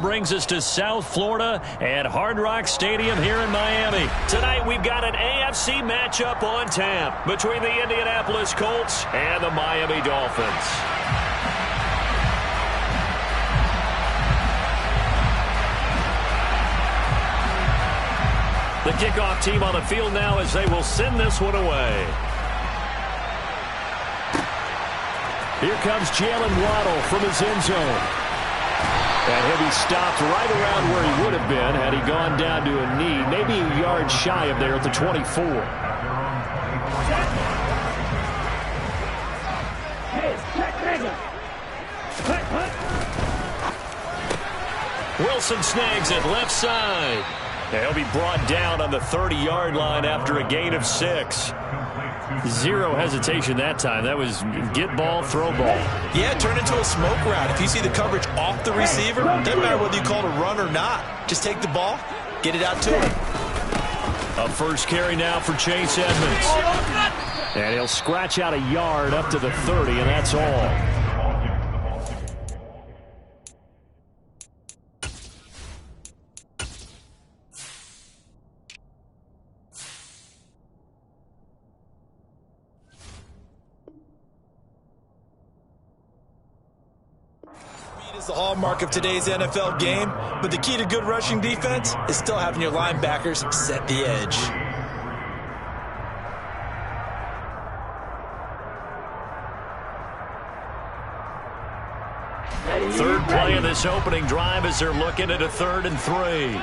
brings us to South Florida at Hard Rock Stadium here in Miami. Tonight we've got an AFC matchup on tap between the Indianapolis Colts and the Miami Dolphins. The kickoff team on the field now as they will send this one away. Here comes Jalen Waddle from his end zone. And he'll be stopped right around where he would have been had he gone down to a knee, maybe a yard shy of there at the 24. Wilson snags it left side. He'll be brought down on the 30-yard line after a gain of 6. Zero hesitation that time. That was get ball, throw ball. Yeah, turn into a smoke route. If you see the coverage off the receiver, doesn't matter whether you call it a run or not. Just take the ball, get it out to him. A first carry now for Chase Edmonds. And he'll scratch out a yard up to the 30, and that's all. Is the hallmark of today's NFL game, but the key to good rushing defense is still having your linebackers set the edge. Third play of this opening drive as they're looking at a 3rd and 3.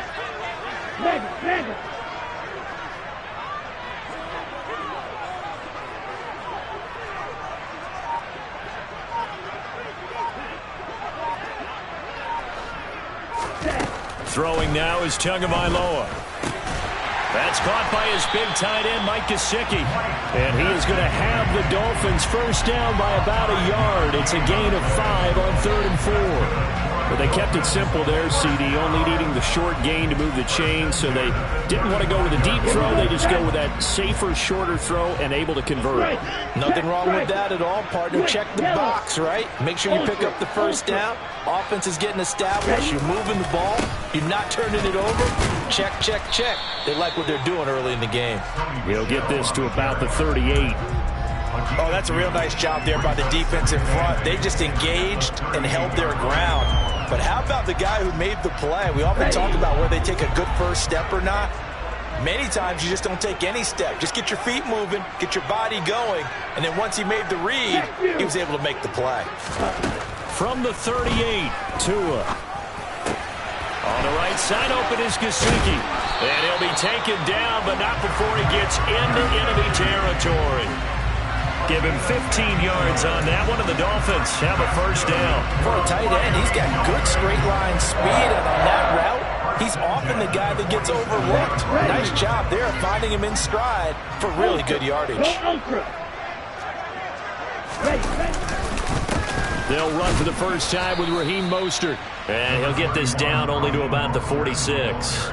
Throwing now is Tagovailoa. That's caught by his big tight end, Mike Gesicki. And he is going to have the Dolphins first down by about a yard. It's a gain of 5 on 3rd and 4. But they kept it simple there, CD, only needing the short gain to move the chain, so they didn't want to go with a deep throw. They just go with that safer, shorter throw and able to convert. Nothing wrong with that at all, partner. Check the box, right? Make sure you pick up the first down. Offense is getting established. You're moving the ball. You're not turning it over. Check, check, check. They like what they're doing early in the game. He'll get this to about the 38. Oh, that's a real nice job there by the defense in front. They just engaged and held their ground. But how about the guy who made the play? We often talk about whether they take a good first step or not. Many times you just don't take any step. Just get your feet moving, get your body going, and then once he made the read, he was able to make the play. From the 38, Tua. On the right side, open is Gesicki. And he'll be taken down, but not before he gets into enemy territory. Give him 15 yards on that one, and the Dolphins have a first down. For a tight end, he's got good straight line speed, and on that route, he's often the guy that gets overlooked. Nice job there finding him in stride for really good yardage. They'll run for the first time with Raheem Mostert, and he'll get this down only to about the 46.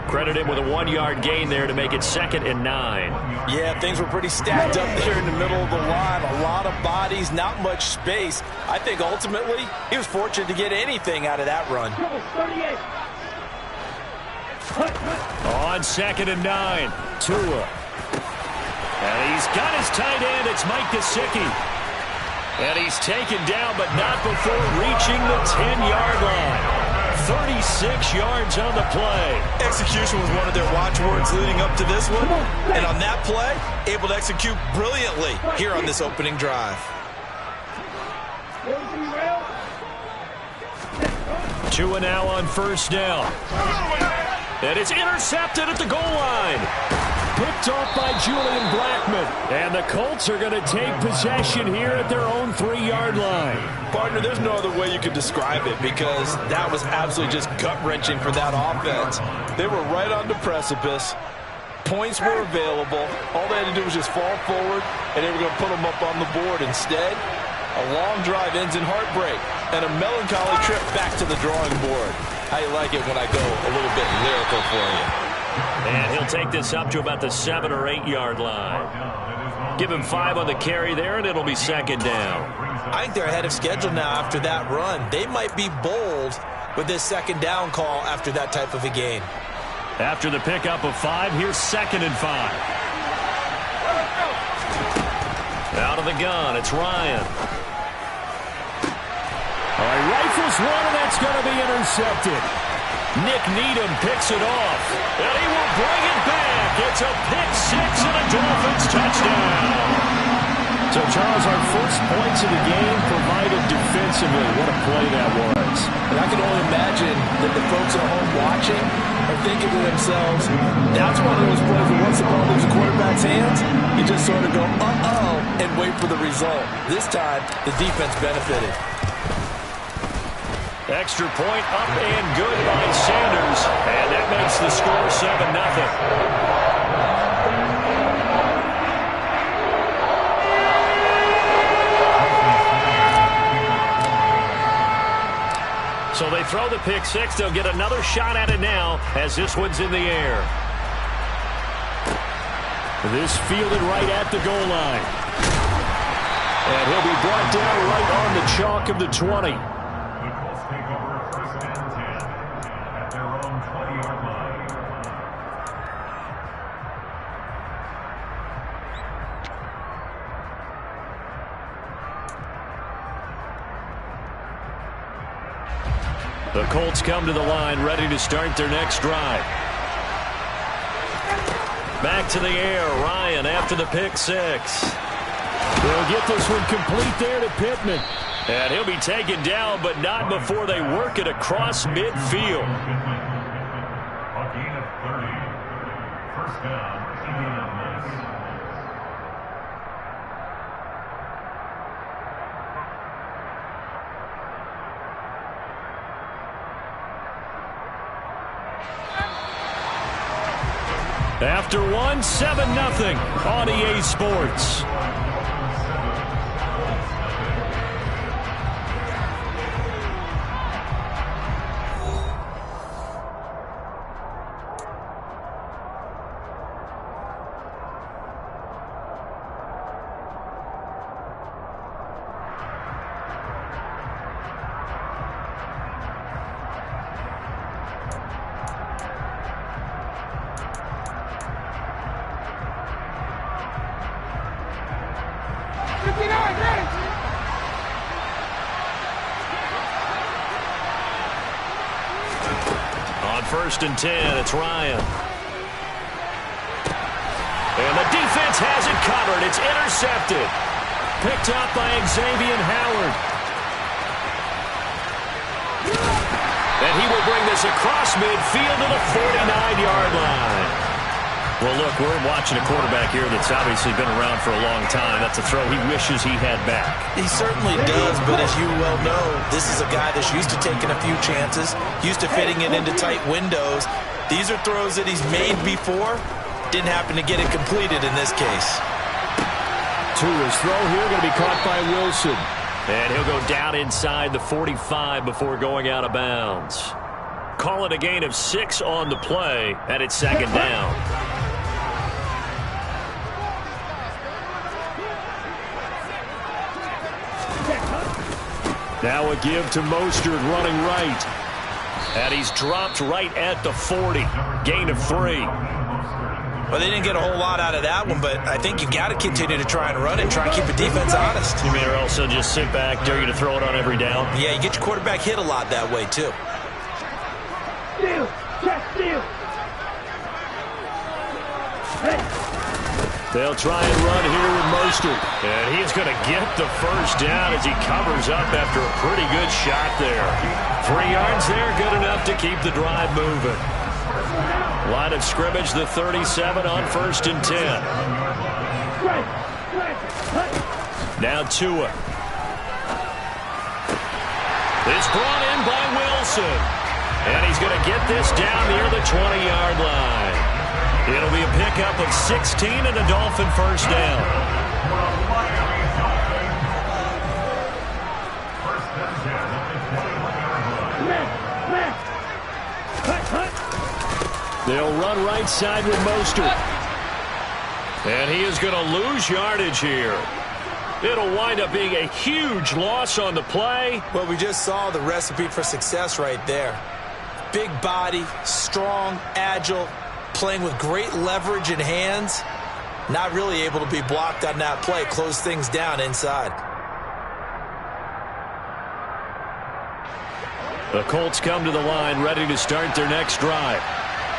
Credit him with a 1-yard gain there to make it 2nd and 9. Yeah, things were pretty stacked up there in the middle of the line. A lot of bodies, not much space. I think ultimately he was fortunate to get anything out of that run. On 2nd and 9, Tua. And he's got his tight end. It's Mike Gesicki. And he's taken down, but not before reaching the 10-yard line. 36 yards on the play. Execution was one of their watchwords leading up to this one. And on that play, able to execute brilliantly here on this opening drive. Tua now on first down. And it's intercepted at the goal line. Picked off by Julian Blackmon. And the Colts are going to take possession here at their own 3-yard line. Partner, there's no other way you could describe it because that was absolutely just gut-wrenching for that offense. They were right on the precipice. Points were available. All they had to do was just fall forward, and they were going to put them up on the board. Instead, a long drive ends in heartbreak and a melancholy trip back to the drawing board. How you like it when I go a little bit lyrical for you? And he'll take this up to about the 7- or 8-yard line. Give him 5 on the carry there, and it'll be 2nd down. I think they're ahead of schedule now after that run. They might be bold with this second down call after that type of a gain. After the pickup of 5, here's 2nd and 5. Out of the gun, it's Ryan. All right, rifles one, and that's going to be intercepted. Nick Needham picks it off, and he will bring it back. It's a pick 6 and a Dolphins touchdown. So, Charles, our first points of the game provided defensively. What a play that was. And I can only imagine that the folks at home watching are thinking to themselves, that's one of those plays where once the ball leaves the quarterback's hands, you just sort of go, uh-oh, and wait for the result. This time, the defense benefited. Extra point up and good by Sanders. And that makes the score 7-0. So they throw the pick 6. They'll get another shot at it now as this one's in the air. This fielded right at the goal line. And he'll be brought down right on the chalk of the 20. The Colts take over 1st and 10 at their own 20-yard line. The Colts come to the line, ready to start their next drive. Back to the air, Ryan after the pick 6. They'll get this one complete there to Pittman. And he'll be taken down, but not before they work it across midfield. A gain of 30. 1st down, Indianapolis. After 1, 7-0 on EA Sports. On 1st and 10, it's Ryan. And the defense has it covered. It's intercepted. Picked up by Xavier Howard. And he will bring this across midfield to the 49-yard line. Well, look, we're watching a quarterback here that's obviously been around for a long time. That's a throw he wishes he had back. He certainly does, but as you well know, this is a guy that's used to taking a few chances, used to fitting it into tight windows. These are throws that he's made before. Didn't happen to get it completed in this case. Tua's throw here going to be caught by Wilson. And he'll go down inside the 45 before going out of bounds. Call it a gain of 6 on the play, and it's 2nd down. Now a give to Mostert running right. And he's dropped right at the 40. Gain of 3. Well, they didn't get a whole lot out of that one, but I think you got to continue to try and run and try and keep the defense honest. You mean, or else they'll just sit back, dare you to throw it on every down? Yeah, you get your quarterback hit a lot that way, too. Steal! Check steal! They'll try and run here with Mostert. And he's going to get the first down as he covers up after a pretty good shot there. 3 yards there, good enough to keep the drive moving. Line of scrimmage, the 37 on 1st and 10. Now Tua. It's brought in by Wilson. And he's going to get this down near the 20-yard line. It'll be a pickup of 16 and a Dolphin first down. They'll run right side with Mostert. And he is going to lose yardage here. It'll wind up being a huge loss on the play. Well, we just saw the recipe for success right there. Big body, strong, agile, playing with great leverage in hands. Not really able to be blocked on that play. Close things down inside. The Colts come to the line, ready to start their next drive.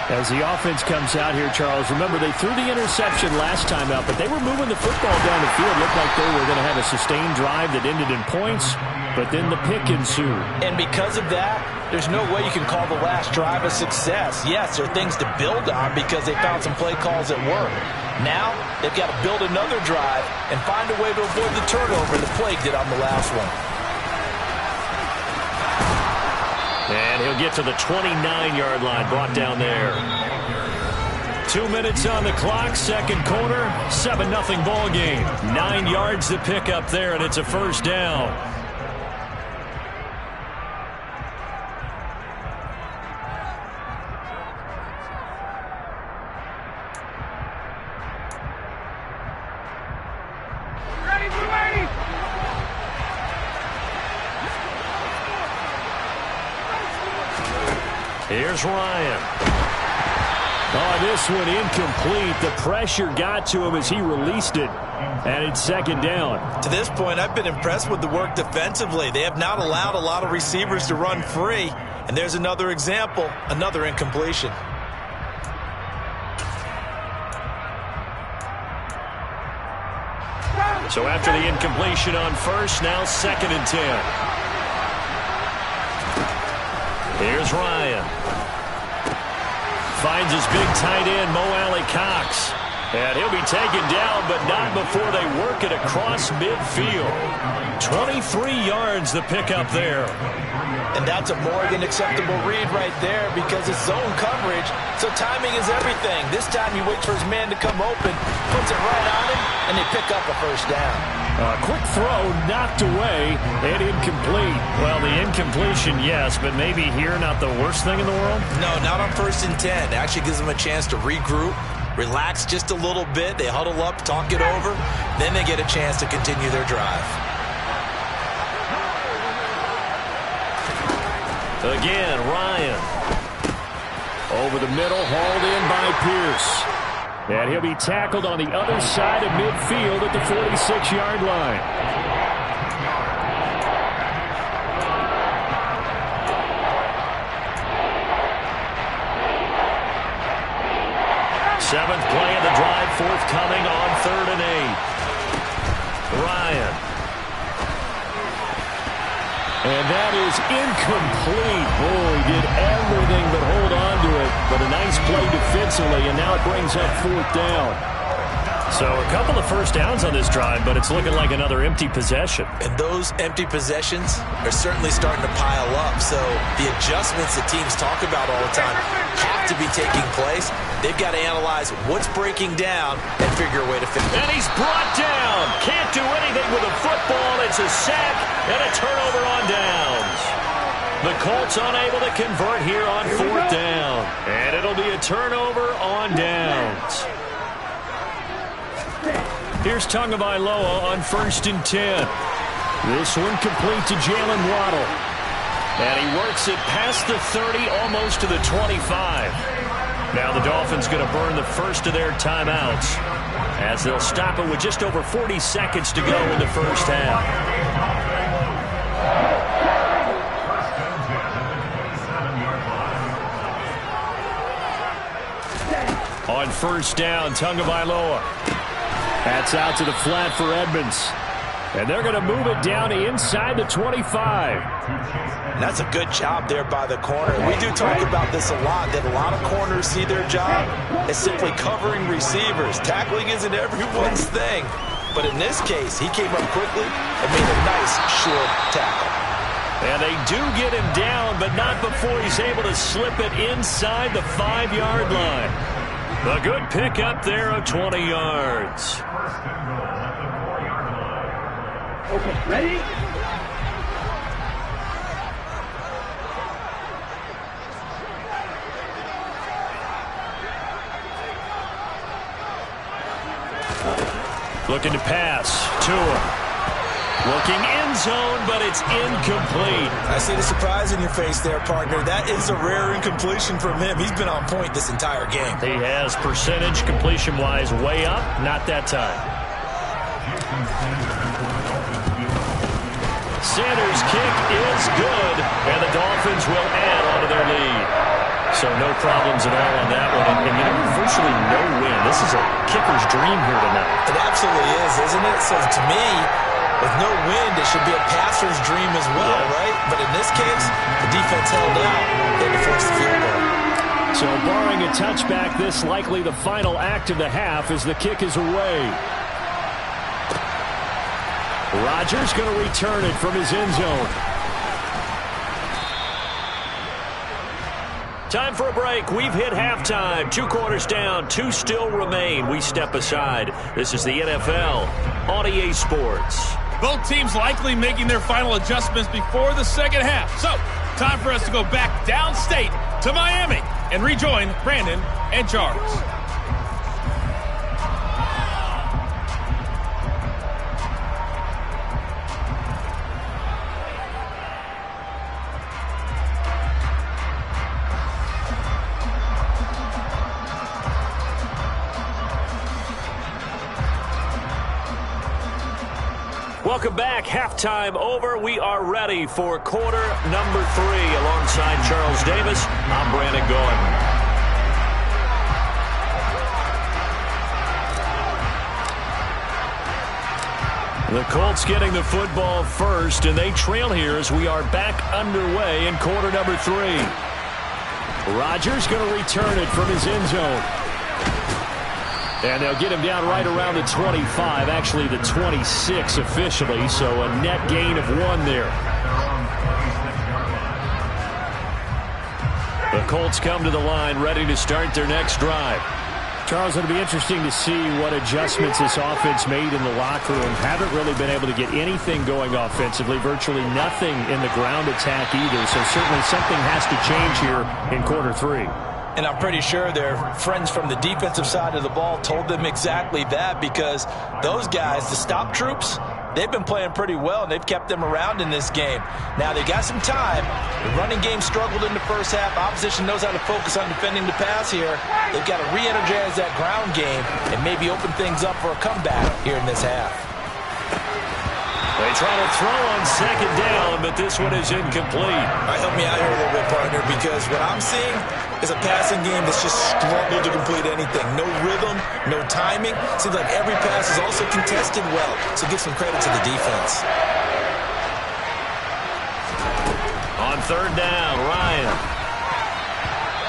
As the offense comes out here, Charles, remember they threw the interception last time out, but they were moving the football down the field. Looked like they were going to have a sustained drive that ended in points, but then the pick ensued. And because of that, there's no way you can call the last drive a success. Yes, there are things to build on because they found some play calls that work. Now, they've got to build another drive and find a way to avoid the turnover that plagued it on the last one. And he'll get to the 29-yard line, brought down there. 2 minutes on the clock, second quarter, 7-0 ball game. 9 yards to pick up there, and it's a first down. Here's Ryan. Oh, this one incomplete. The pressure got to him as he released it. And it's second down. To this point, I've been impressed with the work defensively. They have not allowed a lot of receivers to run free. And there's another example, another incompletion. So after the incompletion on first, now 2nd and 10. Here's Ryan. Finds his big tight end, Mo Alley-Cox. And he'll be taken down, but not before they work it across midfield. 23 yards the pickup there. And that's a more than acceptable read right there because it's zone coverage, so timing is everything. This time he waits for his man to come open, puts it right on him, and they pick up a first down. Quick throw, knocked away, and incomplete. Well, the incompletion, yes, but maybe here not the worst thing in the world? No, not on 1st and 10. It actually gives them a chance to regroup, relax just a little bit. They huddle up, talk it over, then they get a chance to continue their drive. Again, Ryan. Over the middle, hauled in by Pierce. And he'll be tackled on the other side of midfield at the 46-yard line. Seventh play of the drive, forthcoming on 3rd and 8. Ryan. And that is incomplete. Boy, he did everything but hold on to it. But a nice play defensively, and now it brings up 4th down. So a couple of first downs on this drive, but it's looking like another empty possession. And those empty possessions are certainly starting to pile up. So the adjustments that teams talk about all the time have to be taking place. They've got to analyze what's breaking down and figure a way to fix it. And he's brought down. Can't do anything with a football. It's a sack and a turnover on downs. The Colts unable to convert here on 4th down. And it'll be a turnover on downs. Here's Tagovailoa on 1st and 10. This one complete to Jalen Waddle. And he works it past the 30, almost to the 25. Now the Dolphins going to burn the first of their timeouts as they'll stop it with just over 40 seconds to go in the first half. On 1st down, Tagovailoa. That's out to the flat for Edmonds. And they're going to move it down inside the 25. That's a good job there by the corner. We do talk about this a lot, that a lot of corners see their job as simply covering receivers. Tackling isn't everyone's thing. But in this case, he came up quickly and made a nice short tackle. And they do get him down, but not before he's able to slip it inside the 5-yard line. A good pick up there of 20 yards. First and goal at the 4-yard line. Okay, ready? Looking to pass. Tua. Looking end zone, but it's incomplete. I see the surprise in your face there, partner. That is a rare incompletion from him. He's been on point this entire game. He has percentage completion-wise way up. Not that time. Sanders' kick is good, and the Dolphins will add on to their lead. So no problems at all on that one. And you know, virtually no win. This is a kicker's dream here tonight. It absolutely is, isn't it? So to me, with no wind, it should be a passer's dream as well, right? But in this case, the defense held out. They had to force the field goal. So barring a touchback, this likely the final act of the half as the kick is away. Rodgers going to return it from his end zone. Time for a break. We've hit halftime. 2 quarters down. 2 still remain. We step aside. This is the NFL on EA Sports. Both teams likely making their final adjustments before the second half. So, time for us to go back downstate to Miami and rejoin Brandon and Charles. Welcome back. Halftime over. We are ready for quarter number 3. Alongside Charles Davis, I'm Brandon Gordon. The Colts getting the football first, and they trail here as we are back underway in quarter number 3. Rodgers going to return it from his end zone. And they'll get him down right around the 25, actually the 26 officially, so a net gain of 1 there. The Colts come to the line ready to start their next drive. Charles, it'll be interesting to see what adjustments this offense made in the locker room. Haven't really been able to get anything going offensively, virtually nothing in the ground attack either, so certainly something has to change here in quarter 3. And I'm pretty sure their friends from the defensive side of the ball told them exactly that, because those guys, the stop troops, they've been playing pretty well, and they've kept them around in this game. Now, they got some time. The running game struggled in the first half. Opposition knows how to focus on defending the pass here. They've got to re-energize that ground game and maybe open things up for a comeback here in this half. They try to throw on second down, but this one is incomplete. All right, help me out here a little bit, partner, because what I'm seeing is a passing game that's just struggled to complete anything. No rhythm, no timing. Seems like every pass is also contested well, so give some credit to the defense. On third down, Ryan.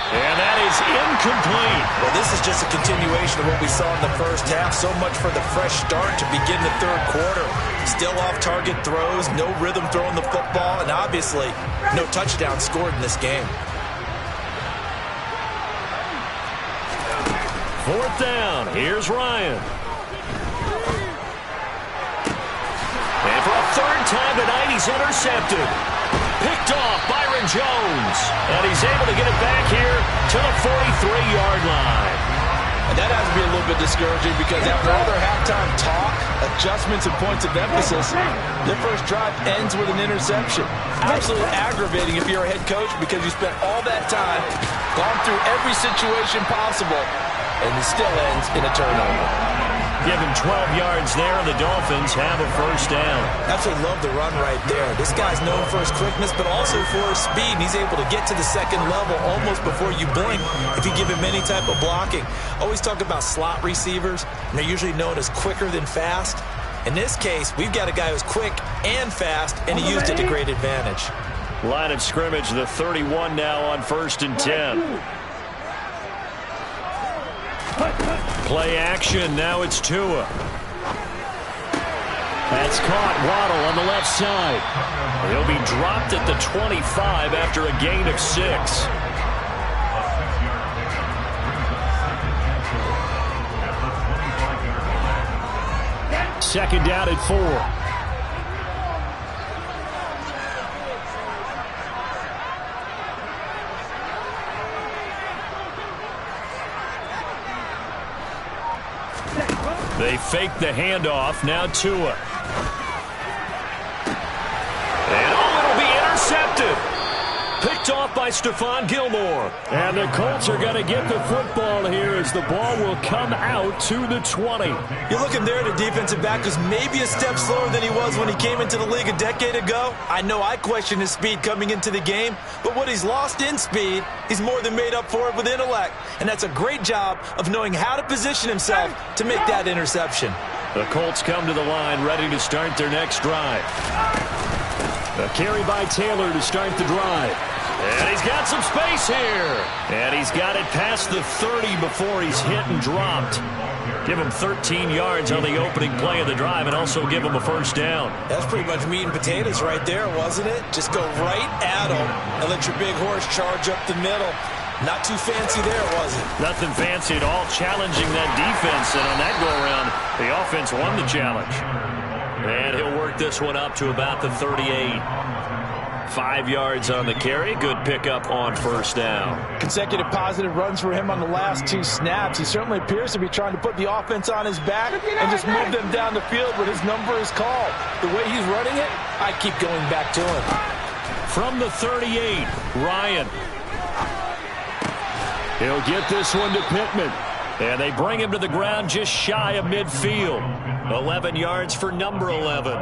And that is incomplete. Well, this is just a continuation of what we saw in the first half. So much for the fresh start to begin the third quarter. Still off-target throws, no rhythm throwing the football, and obviously no touchdown scored in this game. Fourth down, here's Ryan. And for a third time tonight, he's intercepted. Picked off Byron Jones. And he's able to get it back here to the 43-yard line. And that has to be a little bit discouraging, because after all their halftime talk, adjustments and points of emphasis, their first drive ends with an interception. Absolutely aggravating if you're a head coach, because you spent all that time, gone through every situation possible, and it still ends in a turnover. Given 12 yards there, and the Dolphins have a first down. Absolutely love the run right there. This guy's known for his quickness, but also for his speed. And he's able to get to the second level almost before you blink if you give him any type of blocking. Always talk about slot receivers, and they're usually known as quicker than fast. In this case, we've got a guy who's quick and fast, and he used it to great advantage. Line of scrimmage, the 31 now on 1st and 10. Play action, now it's Tua. That's caught, Waddle on the left side. He'll be dropped at the 25 after a gain of 6. Second down at 4. They fake the handoff. Now Tua. picked off by Stephon Gilmore. And the Colts are going to get the football here as the ball will come out to the 20. You're looking there at a defensive back who's maybe a step slower than he was when he came into the league a decade ago. I know I questioned his speed coming into the game, but what he's lost in speed, he's more than made up for it with intellect. And that's a great job of knowing how to position himself to make that interception. The Colts come to the line ready to start their next drive. A carry by Taylor to start the drive. And he's got some space here. And he's got it past the 30 before he's hit and dropped. Give him 13 yards on the opening play of the drive and also give him a first down. That's pretty much meat and potatoes right there, wasn't it? Just go right at him and let your big horse charge up the middle. Not too fancy there, was it? Nothing fancy at all, challenging that defense. And on that go-around, the offense won the challenge. And he'll work this one up to about the 38. 5 yards on the carry. Good pickup on first down. Consecutive positive runs for him on the last 2 snaps. He certainly appears to be trying to put the offense on his back and just move them down the field when his number is called. The way he's running it, I keep going back to him. From the 38, Ryan. He'll get this one to Pittman. And they bring him to the ground just shy of midfield. 11 yards for number 11.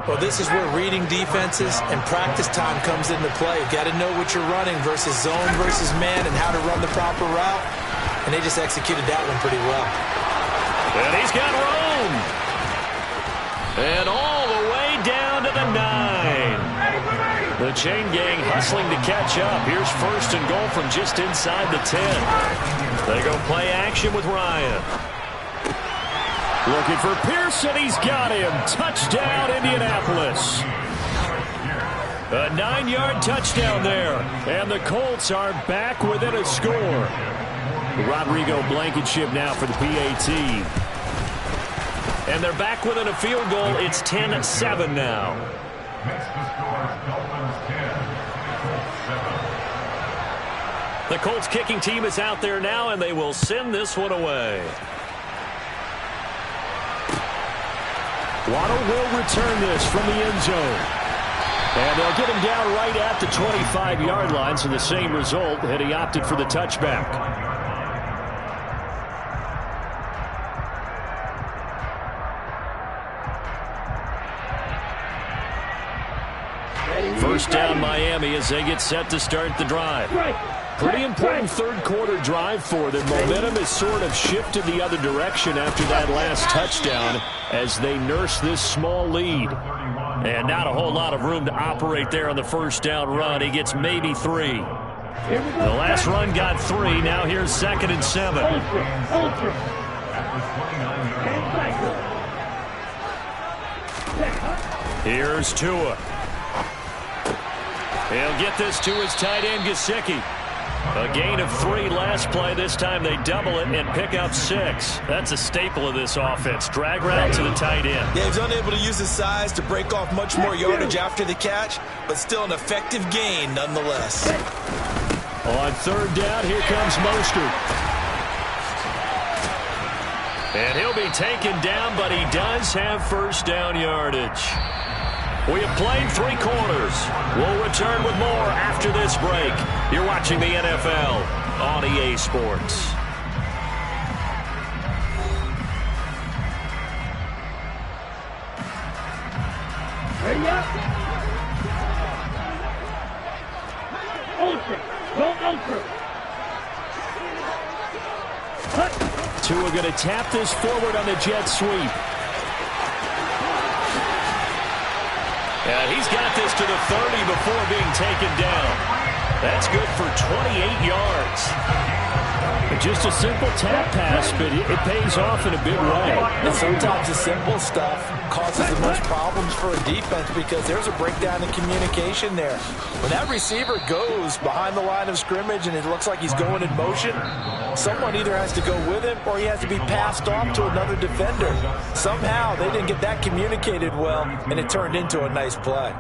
Well, this is where reading defenses and practice time comes into play. Got to know what you're running versus zone versus man and how to run the proper route. And they just executed that one pretty well. And he's got room. And all the way down to the 9. The chain gang hustling to catch up. Here's first and goal from just inside the 10. They go play action with Ryan. Looking for Pearson. He's got him. Touchdown, Indianapolis. A 9-yard touchdown there. And the Colts are back within a score. Rodrigo Blankenship now for the PAT. And they're back within a field goal. It's 10-7 now. Makes the score Dolphins 10, Colts 7. The Colts kicking team is out there now, and they will send this one away. Waddle will return this from the end zone. And they'll get him down right at the 25-yard line, so the same result had he opted for the touchback. First down Miami as they get set to start the drive. Pretty important third-quarter drive for them. Momentum has sort of shifted the other direction after that last touchdown as they nurse this small lead. And not a whole lot of room to operate there on the first down run. He gets maybe 3. The last run got 3. Now here's 2nd and 7. Here's Tua. He'll get this to his tight end, Gesicki. A gain of 3 last play. This time they double it and pick up 6. That's a staple of this offense. Drag route to the tight end. Yeah, he's unable to use his size to break off much more yardage after the catch, but still an effective gain nonetheless. On third down, here comes Mostert. And he'll be taken down, but he does have first down yardage. We have played 3 quarters. We'll return with more after this break. You're watching the NFL on EA Sports. Hurry up. Ultra. Go ultra. Tua going to tap this forward on the jet sweep. And he's got this to the 30 before being taken down. That's good for 28 yards. Just a simple tap pass, but it pays off in a big way. And sometimes the simple stuff causes the most problems for a defense because there's a breakdown in communication there. When that receiver goes behind the line of scrimmage and it looks like he's going in motion, someone either has to go with him or he has to be passed off to another defender. Somehow they didn't get that communicated well, and it turned into a nice play.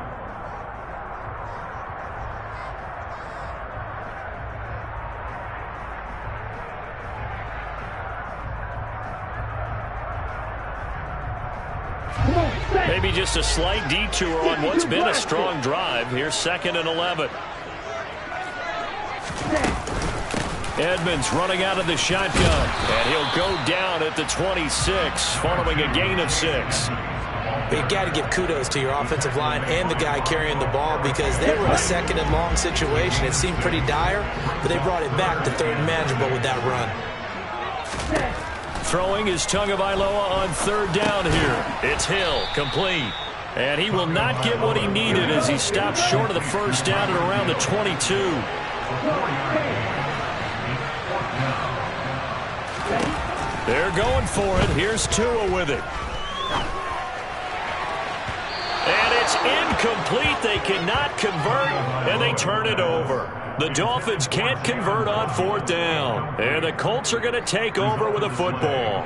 Maybe just a slight detour on what's been a strong drive. Here's 2nd and 11. Edmonds running out of the shotgun, and he'll go down at the 26 following a gain of 6. You've got to give kudos to your offensive line and the guy carrying the ball because they were in a second and long situation. It seemed pretty dire, but they brought it back to third and manageable with that run. Throwing is Tagovailoa on third down here. It's Hill, complete. And he will not get what he needed as he stops short of the first down at around the 22. They're going for it. Here's Tua with it. And it's incomplete. They cannot convert, and they turn it over. The Dolphins can't convert on fourth down. And the Colts are going to take over with a football.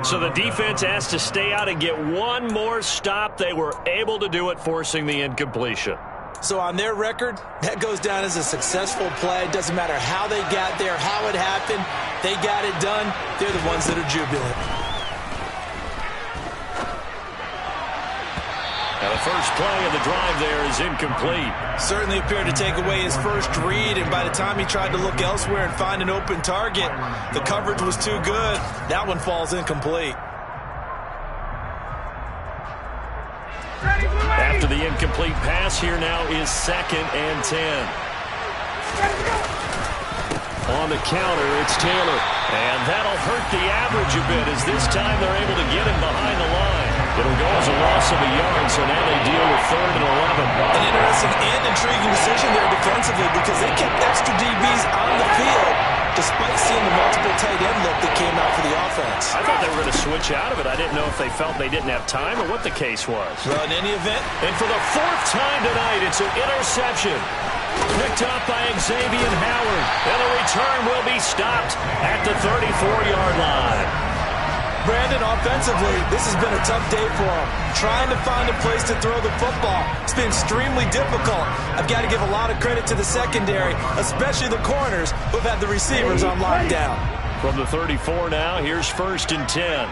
So the defense has to stay out and get one more stop. They were able to do it, forcing the incompletion. So on their record, that goes down as a successful play. It doesn't matter how they got there, how it happened. They got it done. They're the ones that are jubilant. Now the first play of the drive there is incomplete. Certainly appeared to take away his first read, and by the time he tried to look elsewhere and find an open target, the coverage was too good. That one falls incomplete. After the incomplete pass, here now is 2nd and 10. On the counter, it's Taylor. And that'll hurt the average a bit as this time they're able to get him behind the line. It'll go as a loss of a yard, so now they deal with 3rd and 11. An interesting and intriguing decision there defensively because they kept extra DBs on the field despite seeing the multiple tight end look that came out for the offense. I thought they were going to switch out of it. I didn't know if they felt they didn't have time or what the case was. Well, in any event. And for the 4th time tonight, it's an interception. Picked up by Xavier Howard. And the return will be stopped at the 34-yard line. Brandon, offensively, this has been a tough day for him. Trying to find a place to throw the football. It's been extremely difficult. I've got to give a lot of credit to the secondary, especially the corners who've had the receivers on lockdown. From the 34 now, here's 1st and 10.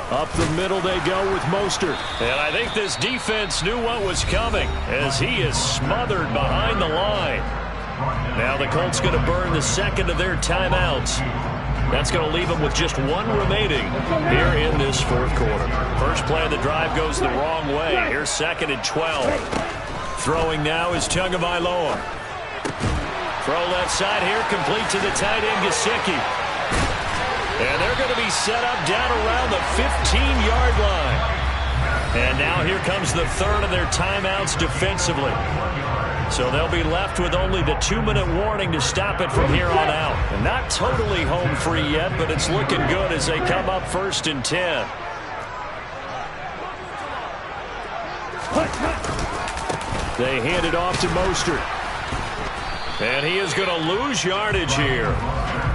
Up the middle they go with Mostert. And I think this defense knew what was coming as he is smothered behind the line. Now the Colts going to burn the 2nd of their timeouts. That's going to leave them with just 1 remaining here in this 4th quarter. First play of the drive goes the wrong way. Here's 2nd and 12. Throwing now is Tagovailoa. Throw left side here, complete to the tight end, Gesicki. And they're going to be set up down around the 15-yard line. And now here comes the 3rd of their timeouts defensively. So they'll be left with only the 2-minute warning to stop it from here on out. And not totally home free yet, but it's looking good as they come up 1st and 10. They hand it off to Mostert. And he is going to lose yardage here.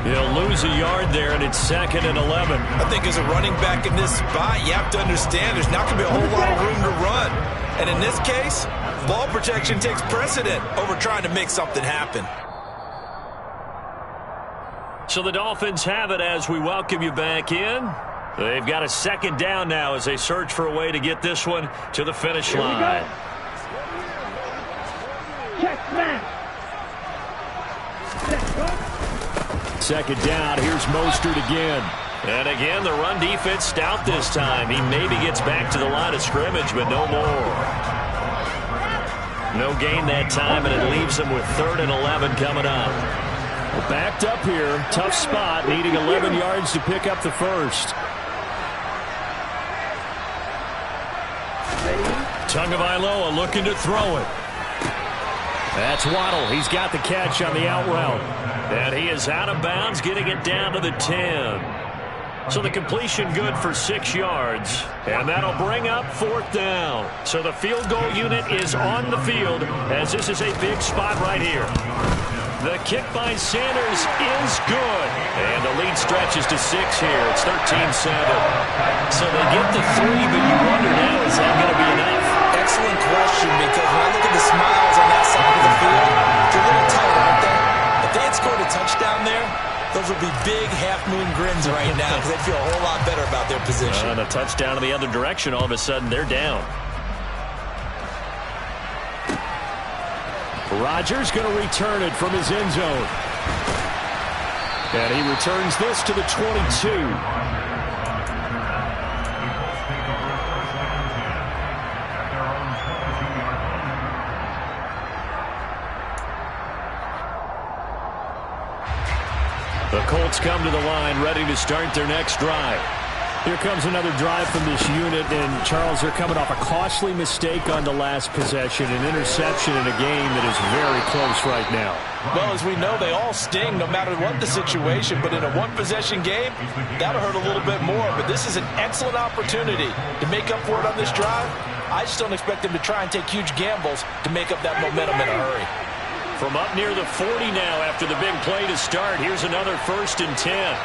He'll lose a yard there, and it's 2nd and 11. I think as a running back in this spot, you have to understand there's not going to be a whole lot of room to run. And in this case, ball protection takes precedent over trying to make something happen. So the Dolphins have it as we welcome you back in. They've got a 2nd down now as they search for a way to get this one to the finish line. Check man. 2nd down. Here's Mostert again. And again, the run defense stout this time. He maybe gets back to the line of scrimmage, but no more. No gain that time, and it leaves them with 3rd and 11 coming up. Well, backed up here. Tough spot, needing 11 yards to pick up the first. Tagovailoa looking to throw it. That's Waddle. He's got the catch on the out route. And he is out of bounds, getting it down to the 10. So the completion good for 6 yards. And that'll bring up 4th down. So the field goal unit is on the field as this is a big spot right here. The kick by Sanders is good. And the lead stretches to 6 here. It's 13-7. So they get the 3, but you wonder now, is that going to be enough? Excellent question, because when I look at the smiles on that side of the field, they're a little tight, aren't they? If they had scored a touchdown there, those would be big half-moon grins right now because they'd feel a whole lot better about their position. And a touchdown in the other direction, all of a sudden they're down. Rodgers going to return it from his end zone. And he returns this to the 22. The Colts come to the line, ready to start their next drive. Here comes another drive from this unit, and Charles, they're coming off a costly mistake on the last possession, an interception in a game that is very close right now. Well, as we know, they all sting no matter what the situation, but in a one-possession game, that'll hurt a little bit more. But this is an excellent opportunity to make up for it on this drive. I just don't expect them to try and take huge gambles to make up that momentum in a hurry. From up near the 40 now after the big play to start, here's another 1st and 10.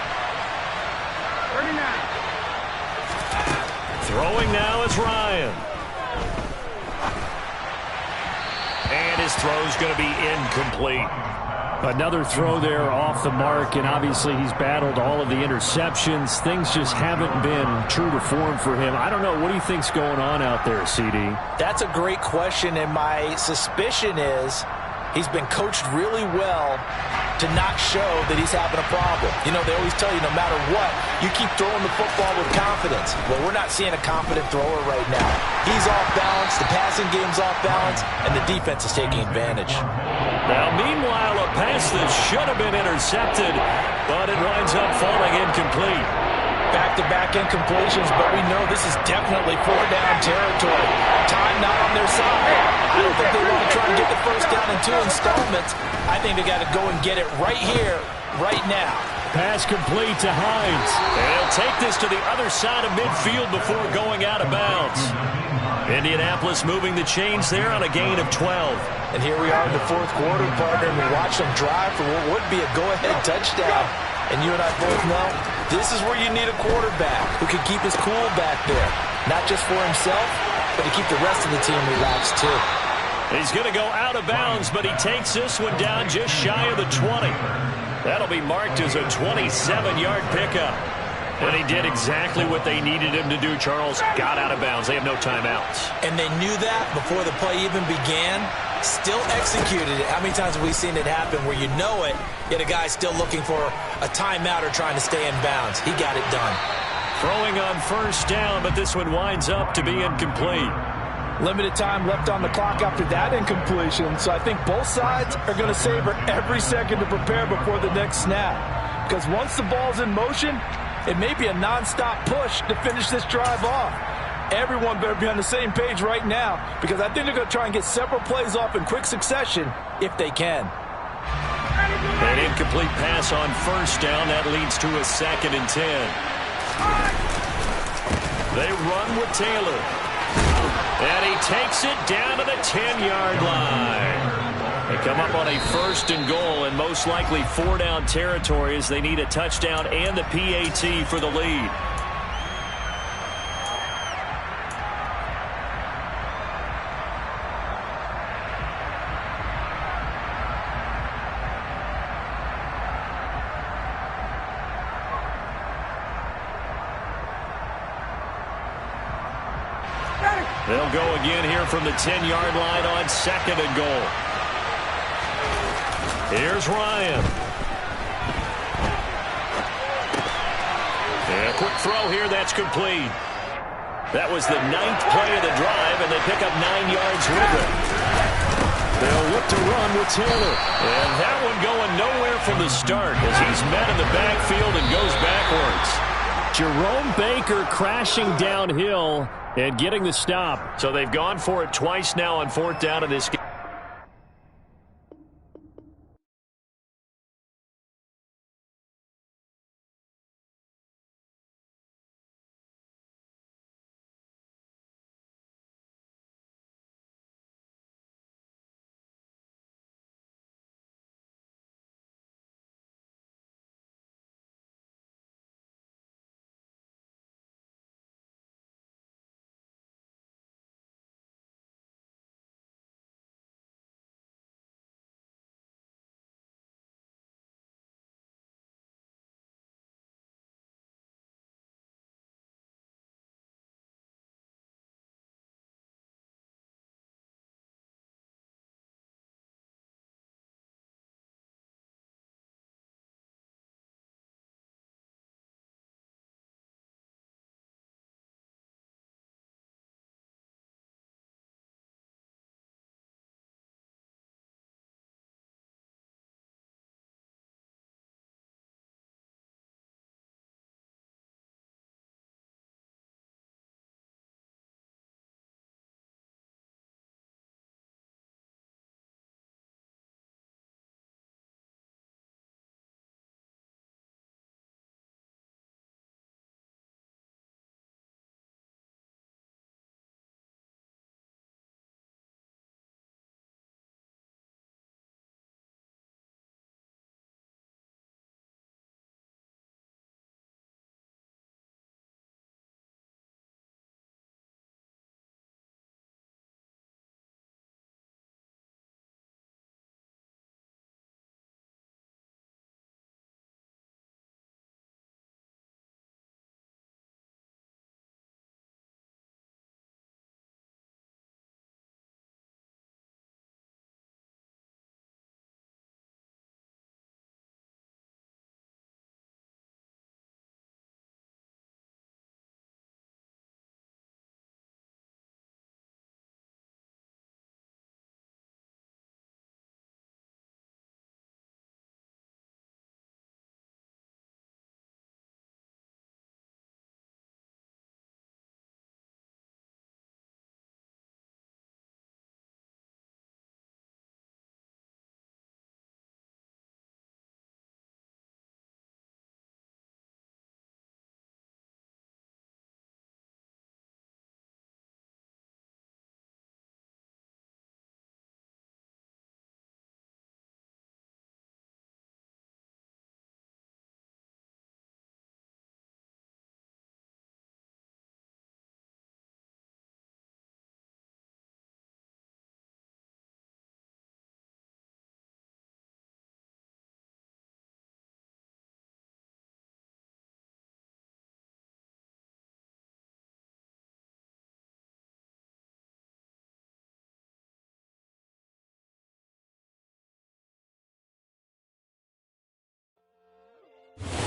39. Throwing now is Ryan. And his throw's going to be incomplete. Another throw there off the mark, and obviously he's battled all of the interceptions. Things just haven't been true to form for him. I don't know. What do you think's going on out there, CD? That's a great question, and my suspicion is he's been coached really well to not show that he's having a problem. You know, they always tell you no matter what, you keep throwing the football with confidence. Well, we're not seeing a confident thrower right now. He's off balance, the passing game's off balance, and the defense is taking advantage. Now, meanwhile, a pass that should have been intercepted, but it winds up falling incomplete. Back-to-back incompletions, but we know this is definitely 4-down territory. Time not on their side. I don't think they want to try and get the first down in 2 installments. I think they got to go and get it right here, right now. Pass complete to Hines. And he'll take this to the other side of midfield before going out of bounds. Indianapolis moving the chains there on a gain of 12. And here we are in the 4th quarter, partner, and we watch them drive for what would be a go-ahead touchdown. And you and I both know this is where you need a quarterback who can keep his cool back there. Not just for himself, but to keep the rest of the team relaxed too. He's going to go out of bounds, but he takes this one down just shy of the 20. That'll be marked as a 27-yard pickup. And he did exactly what they needed him to do, Charles. Got out of bounds. They have no timeouts. And they knew that before the play even began. Still executed it. How many times have we seen it happen where you know it, yet a guy's still looking for a timeout or trying to stay in bounds? He got it done. Throwing on 1st down, but this one winds up to be incomplete. Limited time left on the clock after that incompletion, so I think both sides are going to savor every second to prepare before the next snap. Because once the ball's in motion, it may be a non-stop push to finish this drive off. Everyone better be on the same page right now, because I think they're going to try and get several plays off in quick succession if they can. An incomplete pass on 1st down. That leads to a 2nd and 10. They run with Taylor. And he takes it down to the 10-yard line. They come up on a 1st and goal, and most likely 4-down territory as they need a touchdown and the PAT for the lead. They'll go again here from the 10-yard line on 2nd and goal. Here's Ryan. And a quick throw here, that's complete. That was the 9th play of the drive, and they pick up 9 yards with it. They'll look to run with Taylor. And that one going nowhere from the start as he's met in the backfield and goes backwards. Jerome Baker crashing downhill and getting the stop. So they've gone for it twice now on 4th down in this game.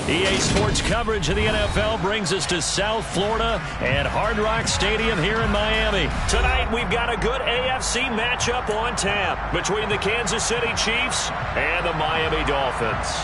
EA Sports coverage of the NFL brings us to South Florida and Hard Rock Stadium here in Miami. Tonight, we've got a good AFC matchup on tap between the Kansas City Chiefs and the Miami Dolphins.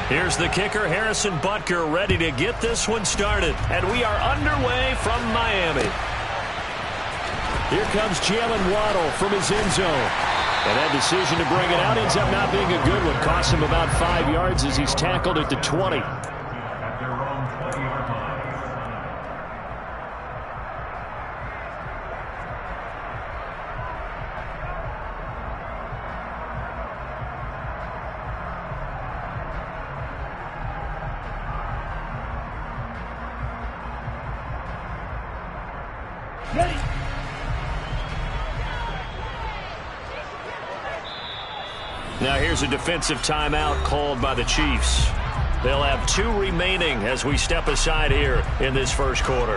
Here's the kicker, Harrison Butker, ready to get this one started. And we are underway from Miami. Here comes Jalen Waddle from his end zone. And that decision to bring it out ends up not being a good one. Cost him about 5 yards as he's tackled at the 20. At their own 20-yard line. Ready. Now here's a defensive timeout called by the Chiefs. They'll have 2 remaining as we step aside here in this first quarter.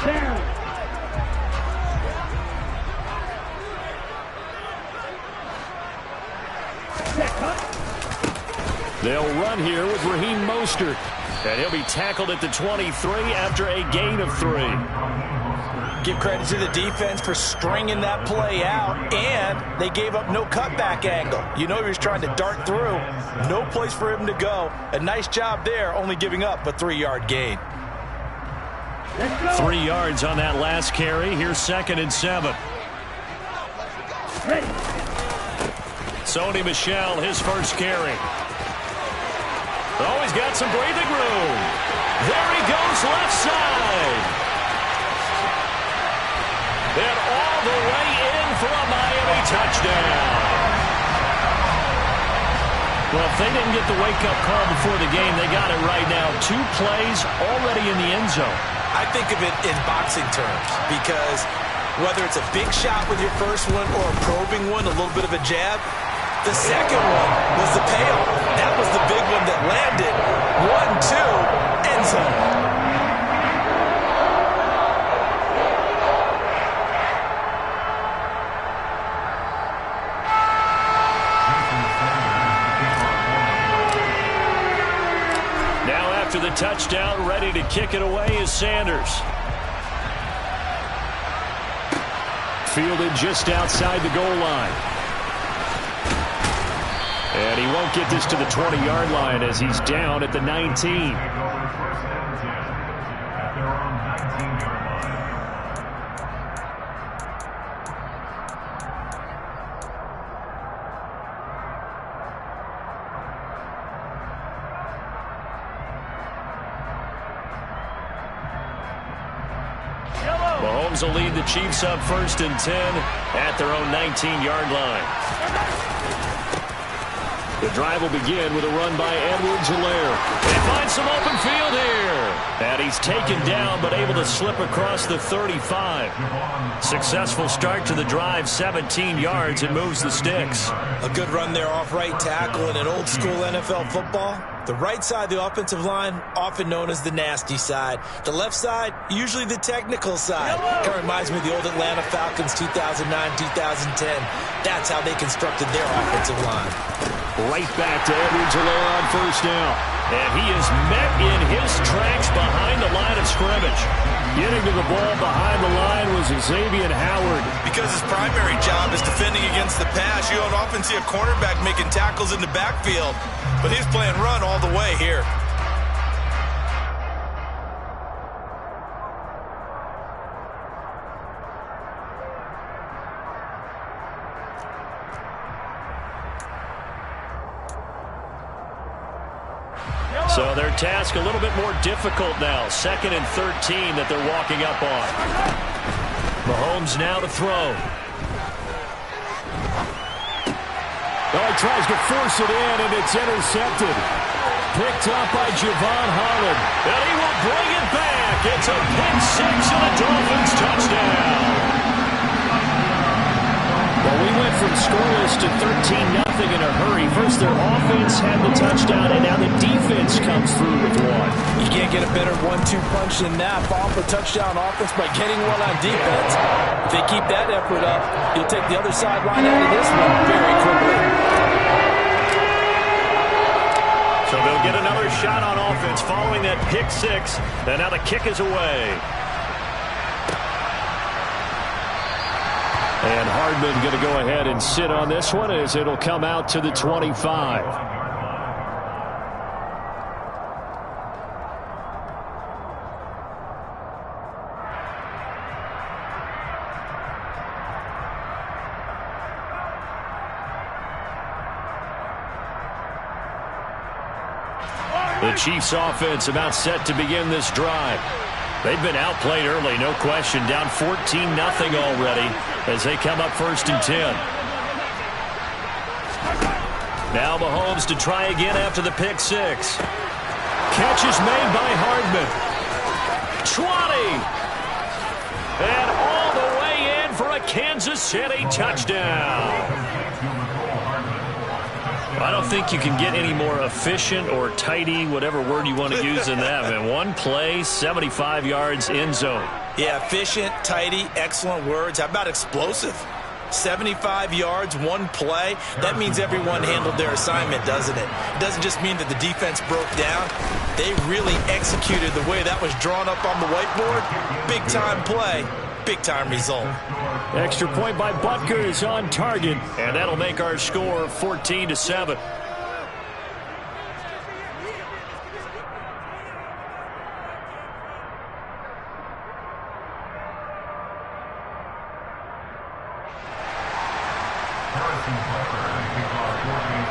Down. Set, cut. They'll run here with Raheem Mostert. And he'll be tackled at the 23 after a gain of 3. Give credit to the defense for stringing that play out, and they gave up no cutback angle. You know he was trying to dart through. No place for him to go. A nice job there, only giving up a 3-yard gain. Let's go. 3 yards on that last carry. Here's 2nd and 7. Ready. Sony Michel, his first carry. Oh, he's got some breathing room. There he goes, left side. And all the way in for a Miami touchdown. Well, if they didn't get the wake-up call before the game, they got it right now. 2 plays already in the end zone. I think of it in boxing terms because whether it's a big shot with your first one or a probing one, a little bit of a jab, the second one was the payoff. That was the big one that landed. 1-2, end zone. Now after the touchdown, ready to kick it away is Sanders. Fielded just outside the goal line. And he won't get this to the 20-yard line as he's down at the 19. Take over 1st and 10 at their own 19-yard line. Mahomes will lead the Chiefs up 1st and 10 at their own 19-yard line. The drive will begin with a run by Edwards-Helaire. They find some open field here. And he's taken down but able to slip across the 35. Successful start to the drive, 17 yards, and moves the sticks. A good run there off right tackle in an old school NFL football. The right side of the offensive line, often known as the nasty side. The left side, usually the technical side. Kind of reminds me of the old Atlanta Falcons 2009-2010. That's how they constructed their offensive line. Right back to Edwards-Helaire on 1st down. And he is met in his tracks behind the line of scrimmage. Getting to the ball behind the line was Xavier Howard. Because his primary job is defending against the pass, you don't often see a cornerback making tackles in the backfield. But he's playing run all the way here. So their task a little bit more difficult now. 2nd and 13 that they're walking up on. Mahomes now to throw. Oh, he tries to force it in, and it's intercepted. Picked up by Javon Holland. And he will bring it back. It's a pick six and a Dolphins touchdown. Well, we went from scoreless to 13-0 in a hurry. First, their offense had the touchdown, and now the defense comes through with one. You can't get a better 1-2 punch than that. Follow up a touchdown offense by getting one on defense. If they keep that effort up, you'll take the other sideline out of this one very quickly. So they'll get another shot on offense following that pick six. And now the kick is away. And Hardman going to go ahead and sit on this one as it'll come out to the 25. The Chiefs offense about set to begin this drive. They've been outplayed early, no question. Down 14-0 already as they come up 1st and 10. Now Mahomes to try again after the pick six. Catch is made by Hardman. 20. And all the way in for a Kansas City touchdown. I don't think you can get any more efficient or tidy, whatever word you want to use in that. Man, one play, 75 yards, end zone. Yeah, efficient, tidy, excellent words. How about explosive? 75 yards, one play. That means everyone handled their assignment, doesn't it? It doesn't just mean that the defense broke down. They really executed the way that was drawn up on the whiteboard. Big-time play, big-time result. Extra point by Butker is on target, and that'll make our score 14-7.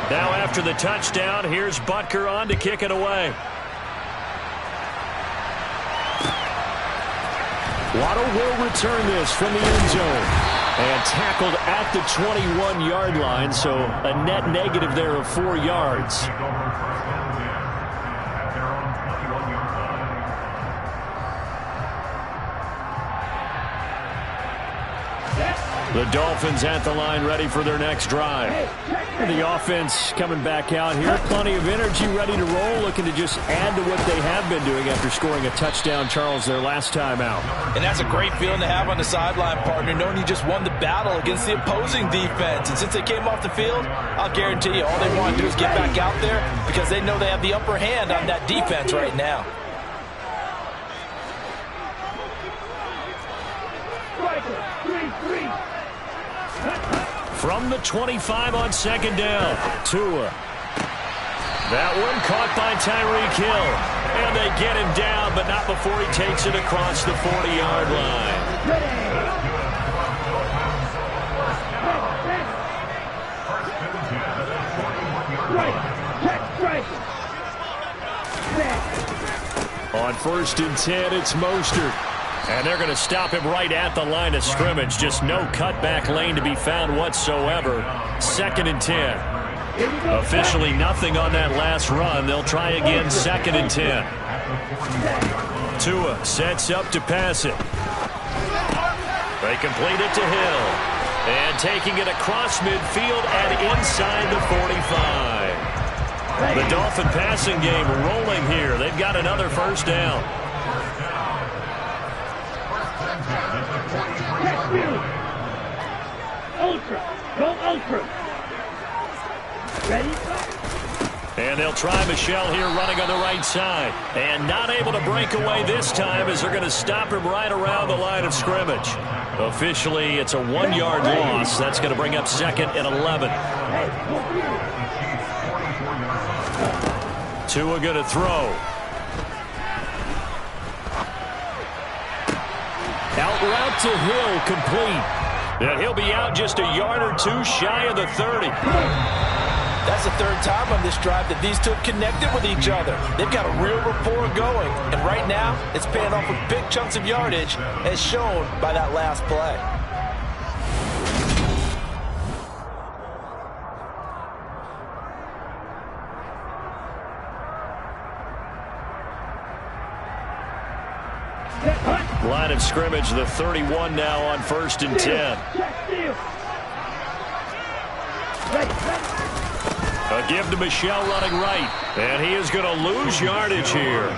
Now after the touchdown, here's Butker on to kick it away. Waddle will return this from the end zone. And tackled at the 21-yard line, so a net negative there of 4 yards. The Dolphins at the line ready for their next drive. And the offense coming back out here. Plenty of energy, ready to roll, looking to just add to what they have been doing after scoring a touchdown, Charles, their last time out. And that's a great feeling to have on the sideline, partner, knowing you just won the battle against the opposing defense. And since they came off the field, I'll guarantee you all they want to do is get back out there because they know they have the upper hand on that defense right now. From the 25 on second down, Tua. That one caught by Tyreek Hill. And they get him down, but not before he takes it across the 40-yard line. On 1st and 10, it's Mostert. And they're going to stop him right at the line of scrimmage. Just no cutback lane to be found whatsoever. 2nd and 10. Officially nothing on that last run. They'll try again 2nd and 10. Tua sets up to pass it. They complete it to Hill. And taking it across midfield and inside the 45. The Dolphin passing game rolling here. They've got another first down. Ultra. Go ultra. Ready? And they'll try Michelle here running on the right side. And not able to break away this time as they're going to stop him right around the line of scrimmage. Officially, it's a 1-yard loss. That's going to bring up 2nd and 11. Tua going to throw. Out route to Hill, complete. And he'll be out just a yard or two shy of the 30. That's the third time on this drive that these two have connected with each other. They've got a real rapport going. And right now, it's paying off with big chunks of yardage, as shown by that last play. Line of scrimmage, the 31 now on 1st and 10. A give to Michelle running right. And he is going to lose yardage here.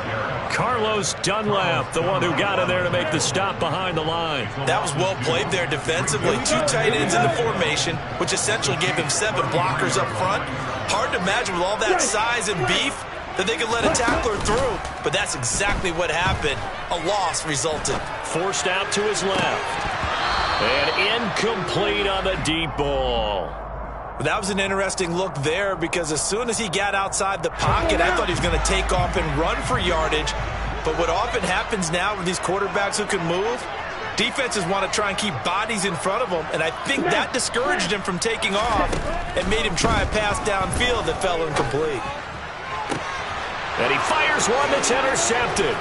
Carlos Dunlap, the one who got in there to make the stop behind the line. That was well played there defensively. 2 tight ends in the formation, which essentially gave them 7 blockers up front. Hard to imagine with all that size and beef that they could let a tackler through. But that's exactly what happened. A loss resulted. Forced out to his left. And incomplete on the deep ball. That was an interesting look there because as soon as he got outside the pocket, I thought he was going to take off and run for yardage. But what often happens now with these quarterbacks who can move, defenses want to try and keep bodies in front of them, and I think that discouraged him from taking off and made him try a pass downfield that fell incomplete. And he fires one that's intercepted.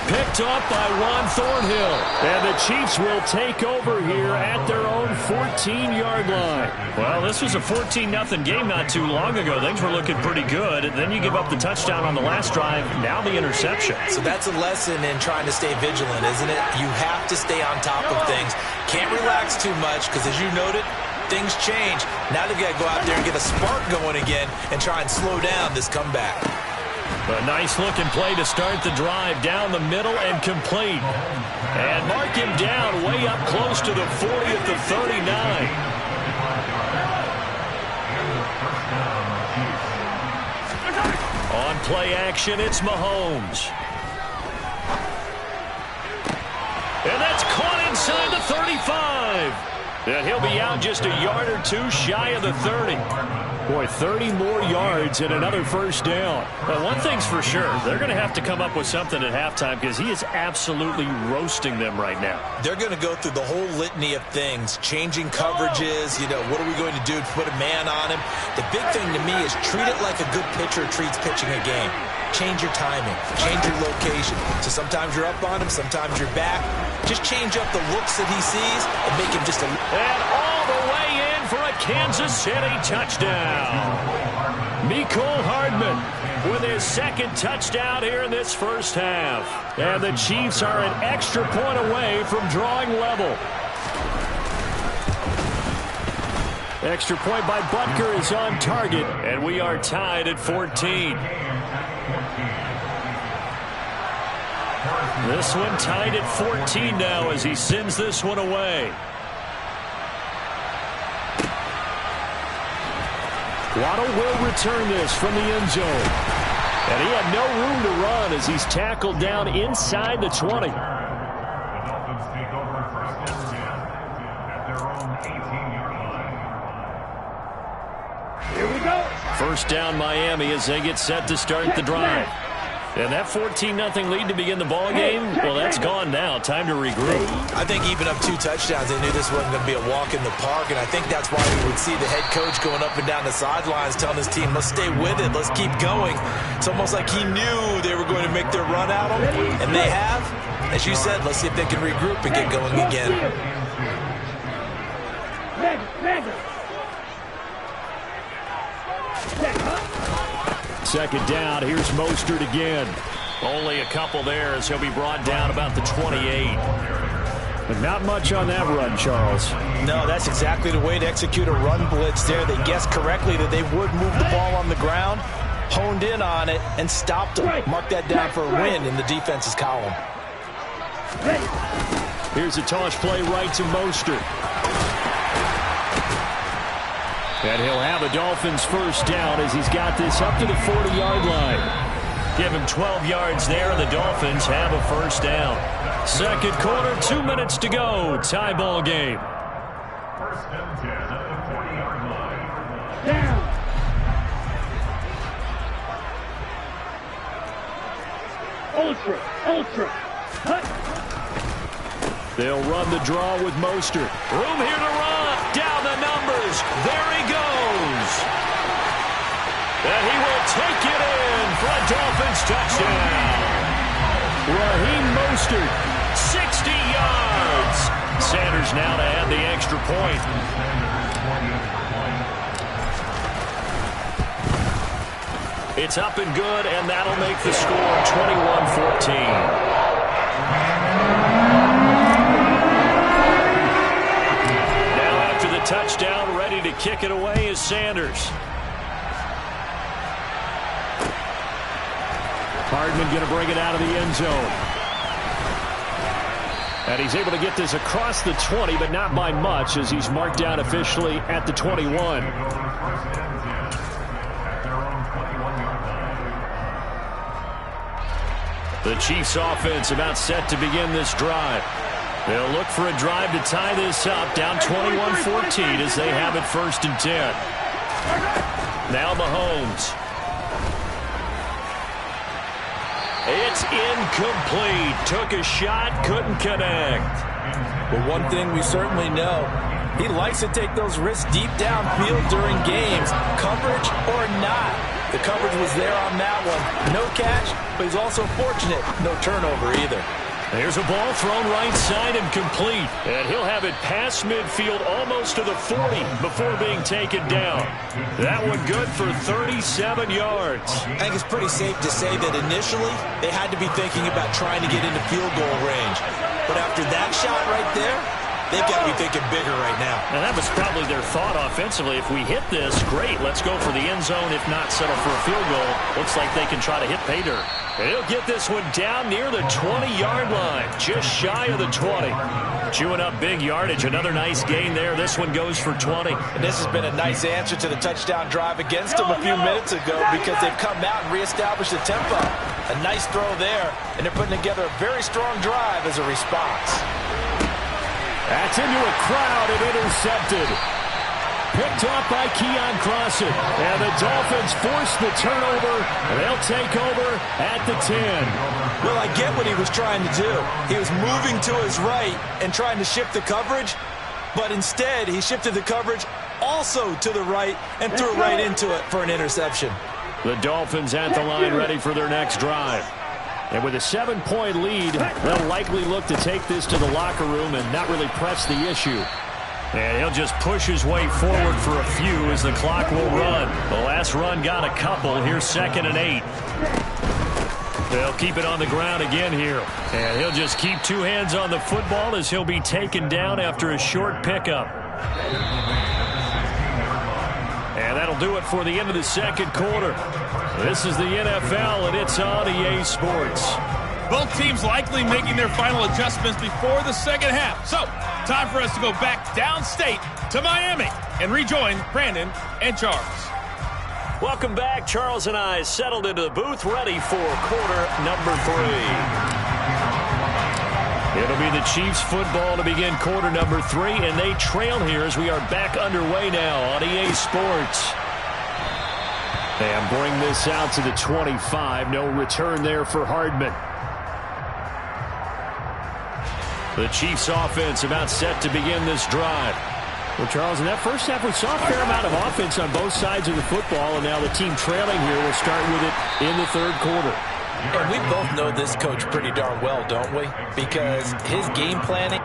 Picked off by Juan Thornhill. And the Chiefs will take over here at their own 14-yard line. Well, this was a 14-0 game not too long ago. Things were looking pretty good. And then you give up the touchdown on the last drive. Now the interception. So that's a lesson in trying to stay vigilant, isn't it? You have to stay on top of things. Can't relax too much because, as you noted, things change. Now they've got to go out there and get a spark going again and try and slow down this comeback. A nice-looking play to start the drive down the middle and complete. And mark him down way up close to the 40 at the 39. On play action, it's Mahomes. And that's caught inside the 35. And he'll be out just a yard or two shy of the 30. Boy, 30 more yards and another first down. Well, one thing's for sure. They're going to have to come up with something at halftime because he is absolutely roasting them right now. They're going to go through the whole litany of things, changing coverages, what are we going to do to put a man on him? The big thing to me is treat it like a good pitcher treats pitching a game. Change your timing, change your location. So sometimes you're up on him, sometimes you're back. Just change up the looks that he sees and make him just a... And all the way in for a Kansas City touchdown. Mecole Hardman with his second touchdown here in this first half. And the Chiefs are an extra point away from drawing level. Extra point by Butker is on target, and we are tied at 14. This one tied at 14 now as he sends this one away. Waddle will return this from the end zone. And he had no room to run as he's tackled down inside the 20. The Dolphins take over 1st and 10 at their own 18-yard line. Here we go. First down Miami as they get set to start the drive. And that 14-0 lead to begin the ball game, well, that's gone now. Time to regroup. I think even up 2 touchdowns, they knew this wasn't going to be a walk in the park, and I think that's why we would see the head coach going up and down the sidelines telling his team, let's stay with it, let's keep going. It's almost like he knew they were going to make their run at him, and they have. As you said, let's see if they can regroup and get going again. Second down, here's Mostert again. Only a couple there as he'll be brought down about the 28. But not much on that run, Charles. No, that's exactly the way to execute a run blitz there. They guessed correctly that they would move the ball on the ground, honed in on it, and stopped them. Mark that down for a win in the defense's column. Here's a toss play right to Mostert. And he'll have a Dolphins first down as he's got this up to the 40-yard line. Give him 12 yards there, and the Dolphins have a first down. Second quarter, 2 minutes to go. Tie ball game. 1st and 10 at the 40-yard line. Down. Ultra. Hut. They'll run the draw with Mostert. Room here to run. Down the numbers. There he goes. And he will take it in for a Dolphins touchdown. Raheem Mostert, 60 yards. Sanders now to add the extra point. It's up and good, and that'll make the score 21-14. touchdown, ready to kick it away is Sanders. Hardman going to bring it out of the end zone. And he's able to get this across the 20, but not by much, as he's marked down officially at the 21. The Chiefs offense about set to begin this drive. They'll look for a drive to tie this up, down 21-14 as they have it 1st and 10. Now Mahomes. It's incomplete. Took a shot, couldn't connect. But one thing we certainly know, he likes to take those risks deep downfield during games, coverage or not. The coverage was there on that one. No catch, but he's also fortunate. No turnover either. There's a ball thrown right side and complete. And he'll have it past midfield almost to the 40 before being taken down. That one good for 37 yards. I think it's pretty safe to say that initially they had to be thinking about trying to get into field goal range. But after that shot right there, they've got to be thinking bigger right now. And that was probably their thought offensively. If we hit this, great. Let's go for the end zone. If not, settle for a field goal. Looks like they can try to hit pay dirt. And he'll get this one down near the 20-yard line, just shy of the 20. Chewing up big yardage. Another nice gain there. This one goes for 20. And this has been a nice answer to the touchdown drive against them a few minutes ago because they've come out and reestablished the tempo. A nice throw there, and they're putting together a very strong drive as a response. That's into a crowd and intercepted. Picked off by Keon Crossan. And the Dolphins force the turnover. They'll take over at the 10. Well, I get what he was trying to do. He was moving to his right and trying to shift the coverage. But instead, he shifted the coverage also to the right and threw right into it for an interception. The Dolphins at the line ready for their next drive. And with a 7-point lead, they'll likely look to take this to the locker room and not really press the issue. And he'll just push his way forward for a few as the clock will run. The last run got a couple. Here's 2nd and 8. They'll keep it on the ground again here. And he'll just keep two hands on the football as he'll be taken down after a short pickup. And that'll do it for the end of the second quarter. This is the NFL, and it's on EA Sports. Both teams likely making their final adjustments before the second half. So, time for us to go back downstate to Miami and rejoin Brandon and Charles. Welcome back. Charles and I settled into the booth, ready for quarter number 3. It'll be the Chiefs football to begin quarter number 3, and they trail here as we are back underway now on EA Sports. And bring this out to the 25. No return there for Hardman. The Chiefs offense about set to begin this drive. Well, Charles, in that first half, we saw a fair amount of offense on both sides of the football, and now the team trailing here will start with it in the third quarter. And we both know this coach pretty darn well, don't we? Because his game planning...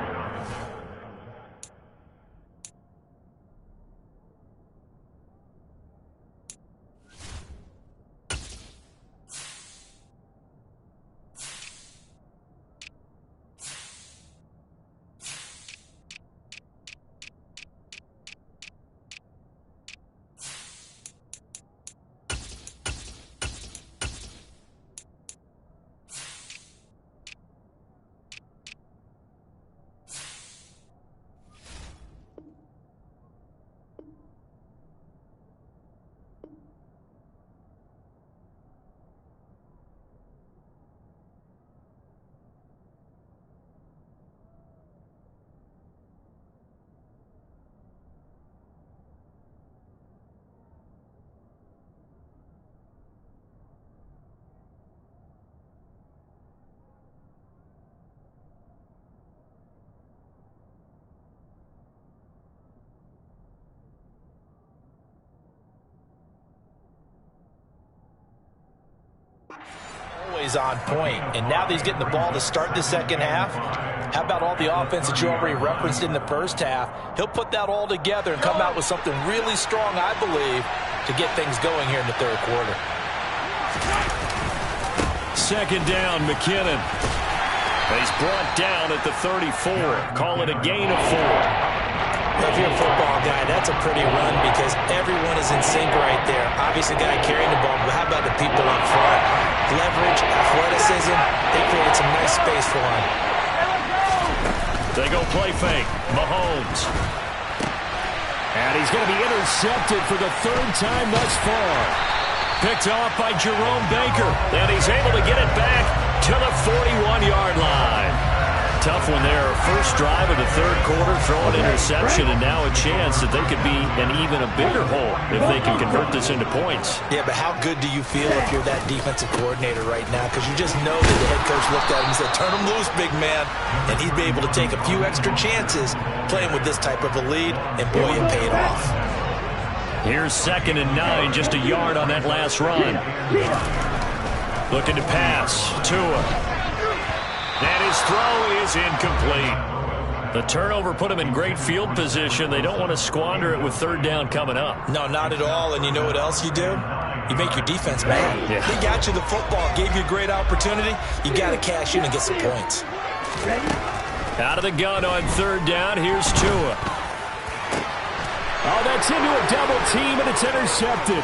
Always on point, and now that he's getting the ball to start the second half, how about all the offense that you already referenced in the first half? He'll put that all together and come out with something really strong, I believe, to get things going here in the third quarter. Second down, McKinnon. He's brought down at the 34. Call it a gain of 4. If you're a football guy, that's a pretty run because everyone is in sync right there. Obviously, the guy carrying the ball, but how about the people up front? Leverage, athleticism, they created some nice space for him. They go play fake. Mahomes. And he's going to be intercepted for the third time thus far. Picked off by Jerome Baker. And he's able to get it back to the 41-yard line. Tough one there. First drive of the third quarter, throw an interception, and now a chance that they could be in even a bigger hole if they can convert this into points. Yeah, but how good do you feel if you're that defensive coordinator right now? Because you just know that the head coach looked at him and said, turn him loose, big man. And he'd be able to take a few extra chances playing with this type of a lead, and boy, it paid off. Here's 2nd and 9, just a yard on that last run. Looking to pass. Tua. And his throw is incomplete. The turnover put him in great field position. They don't want to squander it with third down coming up. No, not at all. And you know what else you do? You make your defense mad. Yeah. They got you the football, gave you a great opportunity. You got to cash in and get some points. Out of the gun on third down. Here's Tua. Oh, that's into a double team, and it's intercepted.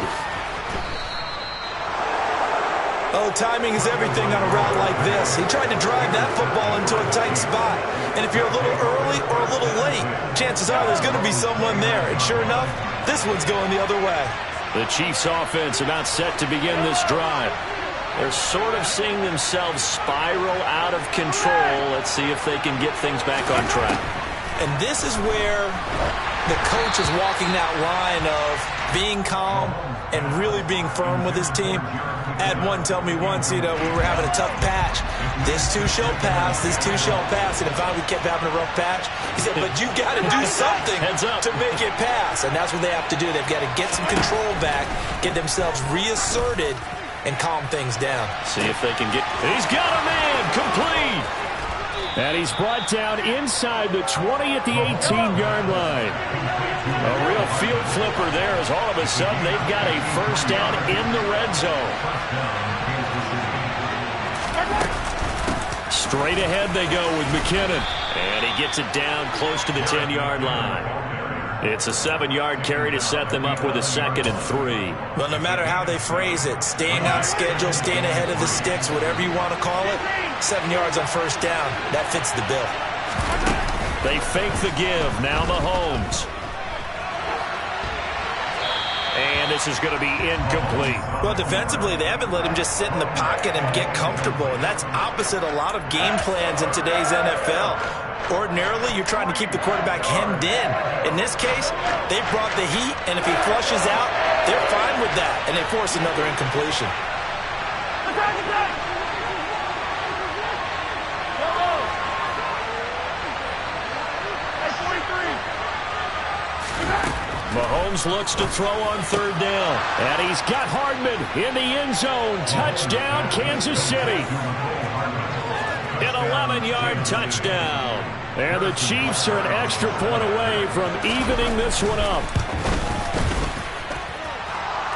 Oh, timing is everything on a route like this. He tried to drive that football into a tight spot. And if you're a little early or a little late, chances are there's going to be someone there. And sure enough, this one's going the other way. The Chiefs offense about set to begin this drive. They're sort of seeing themselves spiral out of control. Let's see if they can get things back on track. And this is where the coach is walking that line of being calm and really being firm with his team. I had one tell me once, we were having a tough patch. This too shall pass, this too shall pass. And if we kept having a rough patch, he said, but you got to do something to make it pass. And that's what they have to do. They've got to get some control back, get themselves reasserted, and calm things down. See if they can get... He's got a man complete. And he's brought down inside the 20 at the 18-yard line. A real field flipper there as all of a sudden they've got a first down in the red zone. Straight ahead they go with McKinnon. And he gets it down close to the 10-yard line. It's a 7-yard carry to set them up with a 2nd and 3. Well, no matter how they phrase it, staying on schedule, staying ahead of the sticks, whatever you want to call it, 7 yards on first down, that fits the bill. They fake the give. Now Mahomes. And this is going to be incomplete. Well, defensively, they haven't let him just sit in the pocket and get comfortable, and that's opposite a lot of game plans in today's NFL. Ordinarily, you're trying to keep the quarterback hemmed in. In this case, they brought the heat, and if he flushes out, they're fine with that, and they force another incompletion. Mahomes looks to throw on third down. And he's got Hardman in the end zone. Touchdown, Kansas City. An 11-yard touchdown. And the Chiefs are an extra point away from evening this one up.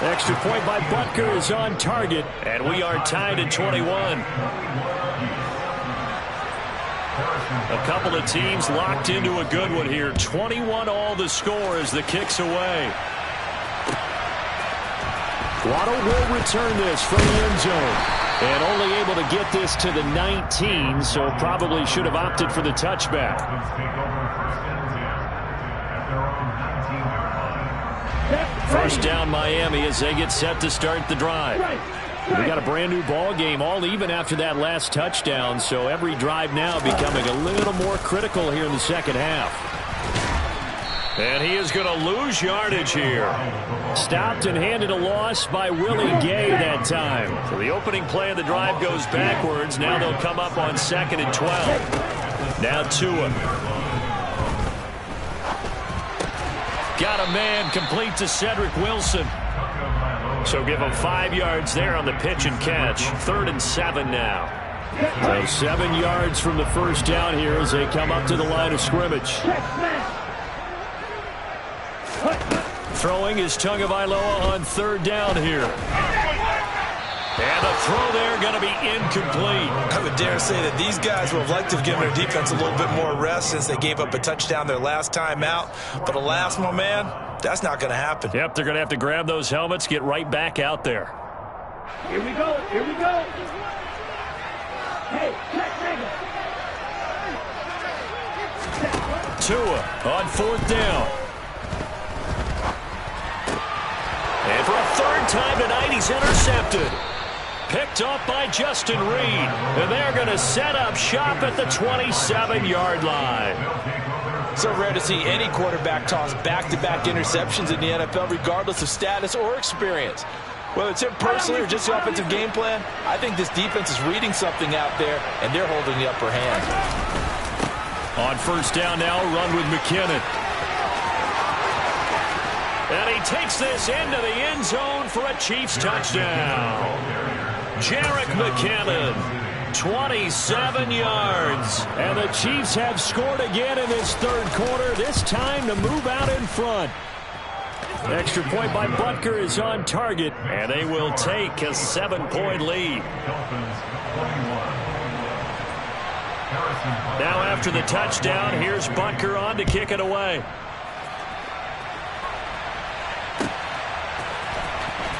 Extra point by Butker is on target. And we are tied at 21. A couple of teams locked into a good one here. 21 all the score as the kick's away. Waddle will return this from the end zone. And only able to get this to the 19, so probably should have opted for the touchback. First down Miami as they get set to start the drive. We got a brand new ball game, all even after that last touchdown, so every drive now becoming a little more critical here in the second half. And he is going to lose yardage here. Stopped and handed a loss by Willie Gay that time. So the opening play of the drive goes backwards. Now they'll come up on 2nd and 12. Now Tua. Got a man complete to Cedric Wilson. So give him 5 yards there on the pitch and catch. 3rd and 7 now. So 7 yards from the first down here as they come up to the line of scrimmage. Throwing is Tagovailoa on third down here. And the throw there going to be incomplete. I would dare say that these guys would have liked to have given their defense a little bit more rest since they gave up a touchdown their last time out. But alas, my man, that's not going to happen. Yep, they're going to have to grab those helmets, get right back out there. Here we go. Here we go. Hey, Tua on 4th down. And for a 3rd time tonight, he's intercepted. Picked off by Justin Reed. And they're going to set up shop at the 27-yard line. So rare to see any quarterback toss back-to-back interceptions in the NFL, regardless of status or experience. Whether it's him personally or just the offensive game plan, I think this defense is reading something out there, and they're holding the upper hand. On 1st down now, run with McKinnon. And he takes this into the end zone for a Chiefs touchdown. Jerick McKinnon, 27 yards. And the Chiefs have scored again in this 3rd quarter, this time to move out in front. Extra point by Butker is on target, and they will take a 7-point lead. Now after the touchdown, here's Butker on to kick it away.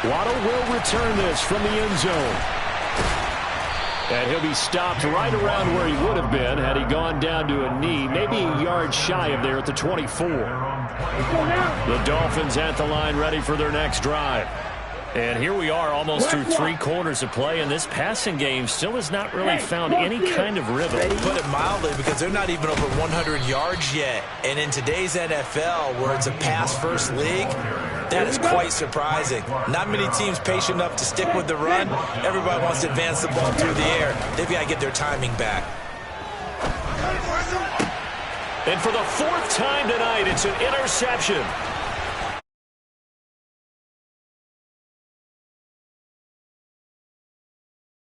Waddle will return this from the end zone. And he'll be stopped right around where he would have been had he gone down to a knee, maybe a yard shy of there at the 24. The Dolphins at the line ready for their next drive. And here we are almost through 3 quarters of play, and this passing game still has not really found any kind of rhythm. Put it mildly, because they're not even over 100 yards yet. And in today's NFL, where it's a pass-first league, that is quite surprising. Not many teams patient enough to stick with the run. Everybody wants to advance the ball through the air. They've got to get their timing back. And for the 4th time tonight, it's an interception.